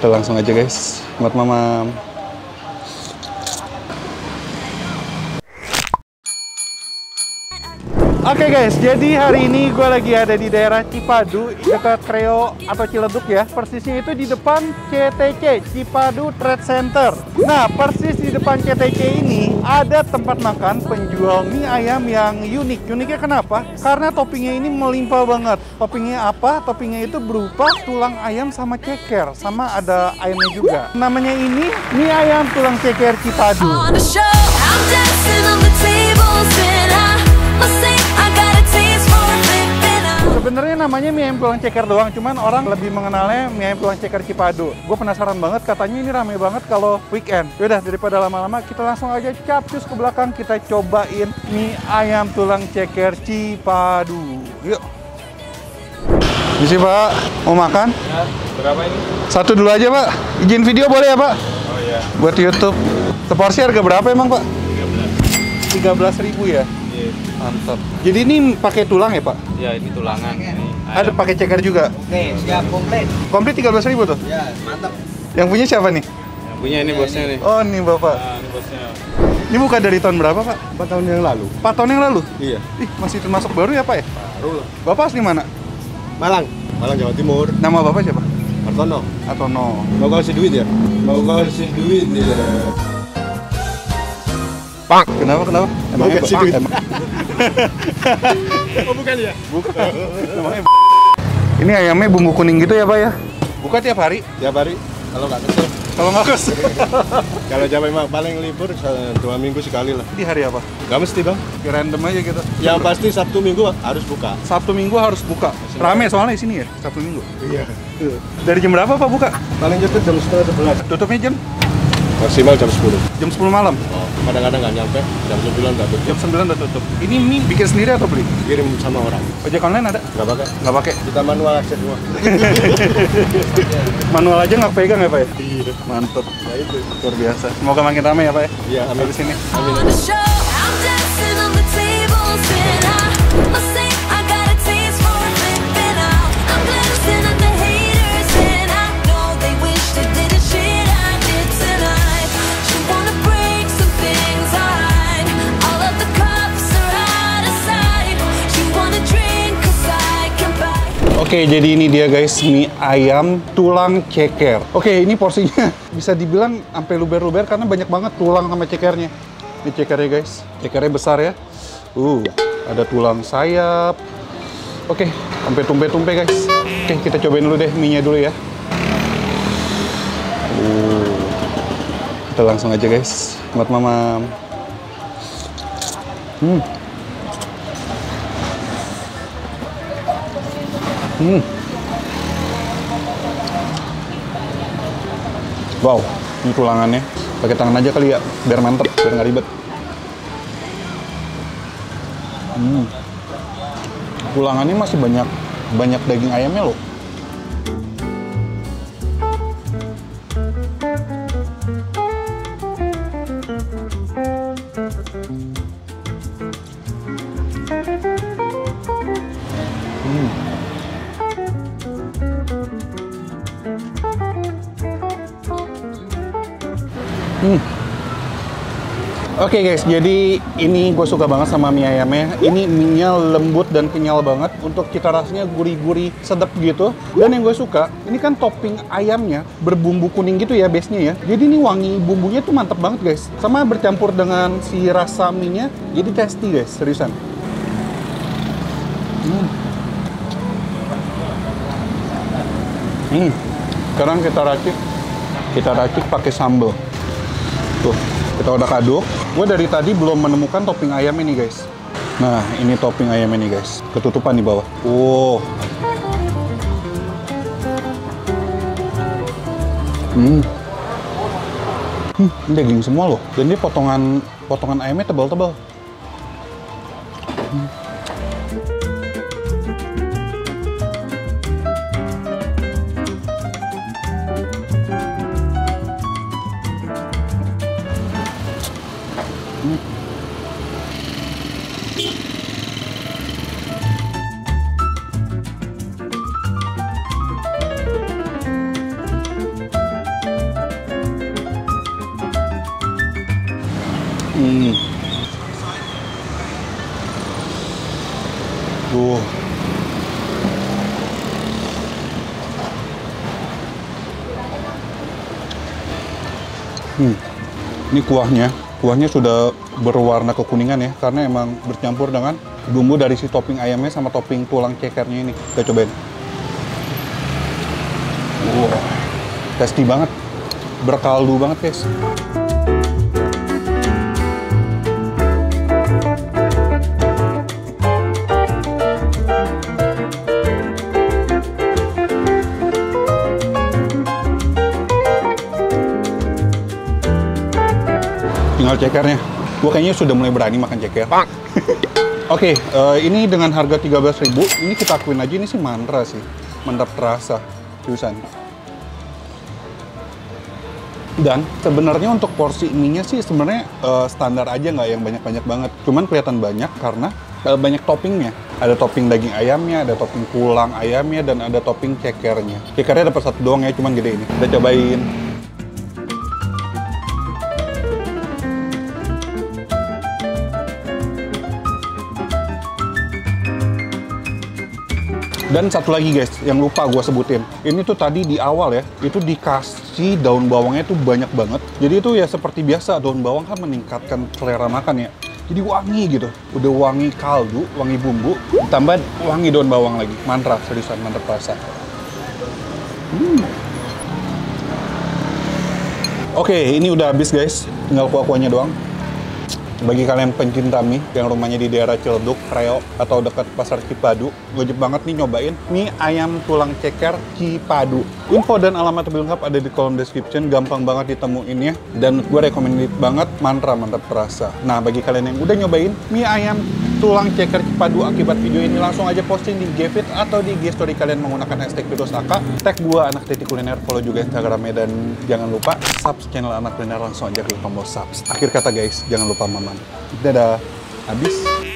Kita langsung aja guys, buat mama. Oke guys, jadi hari ini gue lagi ada di daerah Cipadu, dekat Kreo atau Ciledug ya. Persisnya itu di depan CTC, Cipadu Trade Center. Nah, persis di depan CTC ini ada tempat makan penjual mie ayam yang unik. Uniknya kenapa? Karena toppingnya ini melimpah banget. Toppingnya apa? Toppingnya itu berupa tulang ayam sama ceker, sama ada ayamnya juga. Namanya ini mie ayam tulang ceker Cipadu. Sebenarnya namanya mie ayam tulang ceker doang, cuman orang lebih mengenalnya mie ayam tulang ceker Cipadu. Gue penasaran banget, katanya ini rame banget kalau weekend. Yaudah, daripada lama-lama, kita langsung aja capcus ke belakang, kita cobain mie ayam tulang ceker Cipadu. Yuk. Misi Pak, mau makan? Ya, berapa ini? Satu dulu aja Pak, izin video boleh ya Pak? Oh iya. Buat YouTube. Seporsi harga berapa emang Pak? 13.000 ya? Iya. Mantap. Jadi ini pakai tulang ya Pak? Ya, ini tulangan. Ini Ada pakai ceker juga? Nih, siap komplit. Komplit 13.000 tuh? Ya, mantap. Yang punya siapa nih? Yang punya ini bosnya nih. Oh, ini Bapak. Nah, ini bosnya. Ini buka dari tahun berapa Pak? 4 tahun yang lalu. 4 tahun yang lalu? Iya. Ih, masih termasuk baru ya Pak ya? Baru lah. Bapak asli mana? Malang, Jawa Timur. Nama Bapak siapa? Martono. Atono. Mau kasih duit ya? Mau kasih duit ya. Pak. Kenapa? Mau kasih duit. Oh, bukan ya? Bukan. Namanya Ini ayamnya bumbu kuning gitu ya Pak ya? Buka tiap hari? Tiap hari. Kalau nggak kesel. Kalau nggak kesel. Kalau jam memang paling libur 2 minggu sekali lah. Di hari apa? Nggak mesti bang. Random aja gitu. Yang pasti Sabtu Minggu harus buka. Sabtu Minggu harus buka. Rame soalnya di sini ya, Sabtu Minggu. Iya. Dari jam berapa Pak buka? Paling cepat jam 10:30. Tutupnya jam? Maksimal jam 10. Jam 10 malam. Oh, kadang-kadang nggak nyampe. Jam 9 udah tutup. Jam 9 udah tutup. Ini mie bikin sendiri atau beli? Kirim sama orang. Ojek online ada? Nggak pakai. Nggak pakai. Kita manual aja semua. Manual aja nggak pegang ya Pak ya? Iya. Mantep. Nah itu. Luar biasa. Semoga makin ramai ya Pak ya? Iya, amin. Di sini. Amin. Oke, jadi ini dia guys, mie ayam tulang ceker. Oke, ini porsinya bisa dibilang sampai luber-luber karena banyak banget tulang sama cekernya. Ini cekernya guys, cekernya besar ya. Ada tulang sayap. Oke, sampai tumpe-tumpe guys. Oke, kita cobain dulu deh mie-nya dulu ya. Kita langsung aja guys, buat mama. Wow, ini tulangannya. Pakai tangan aja kali ya, biar mantep, biar nggak ribet. Tulangannya masih banyak daging ayamnya loh. Oke guys, jadi ini gue suka banget sama mie ayamnya. Ini mie-nya lembut dan kenyal banget. Untuk cita rasanya gurih-gurih, sedap gitu. Dan yang gue suka, ini kan topping ayamnya berbumbu kuning gitu ya base-nya ya. Jadi ini wangi bumbunya tuh mantep banget guys. Sama bercampur dengan si rasa mie-nya, jadi tasty guys, seriusan. Sekarang kita racik pakai sambal. Tuh, kita udah aduk. Gue dari tadi belum menemukan topping ayam ini guys. Nah, ini topping ayam ini guys. Ketutupan di bawah. Ini daging semua loh. Dan ini potongan ayamnya tebal-tebal. Ini kuahnya sudah berwarna kekuningan ya, karena emang bercampur dengan bumbu dari si topping ayamnya sama topping tulang cekernya ini. Kita cobain. Wow, tasty banget, berkaldu banget guys. Tinggal cekernya. Gue kayaknya sudah mulai berani makan ceker. Oke, ini dengan harga 13.000, ini kita akuin aja ini sih mantra sih. Mantap terasa, seriusan. Dan sebenarnya untuk porsi mie-nya sih sebenarnya standar aja, nggak yang banyak-banyak banget. Cuman kelihatan banyak karena banyak toppingnya. Ada topping daging ayamnya, ada topping tulang ayamnya, dan ada topping cekernya. Cekernya dapat satu doang ya, cuman gede ini. Kita cobain. Dan satu lagi guys, yang lupa gue sebutin. Ini tuh tadi di awal ya, itu dikasih daun bawangnya tuh banyak banget. Jadi itu ya seperti biasa, daun bawang kan meningkatkan selera makan ya. Jadi wangi gitu, udah wangi kaldu, wangi bumbu, ditambah wangi daun bawang lagi. Mantra, seriusan mantap rasa. Oke, ini udah habis guys, tinggal kuah-kuahnya doang. Bagi kalian pencinta mie yang rumahnya di daerah Ciledug, Kreo, atau dekat Pasar Cipadu, wajib banget nih nyobain mie ayam tulang ceker Cipadu. Info dan alamat lebih lengkap ada di kolom description, gampang banget ditemuin ya. Dan gue recommended banget, mantra mantap terasa. Nah, bagi kalian yang udah nyobain mie ayam tulang ceker Cipadu akibat video ini, langsung aja posting di GFeed atau di IG story kalian menggunakan hashtag #virusaka. Tag gue anak.kuliner, follow juga Instagramnya, dan jangan lupa subs channel Anak Kuliner, langsung aja klik tombol subs. Akhir kata guys, jangan lupa mamam. Dadah, habis.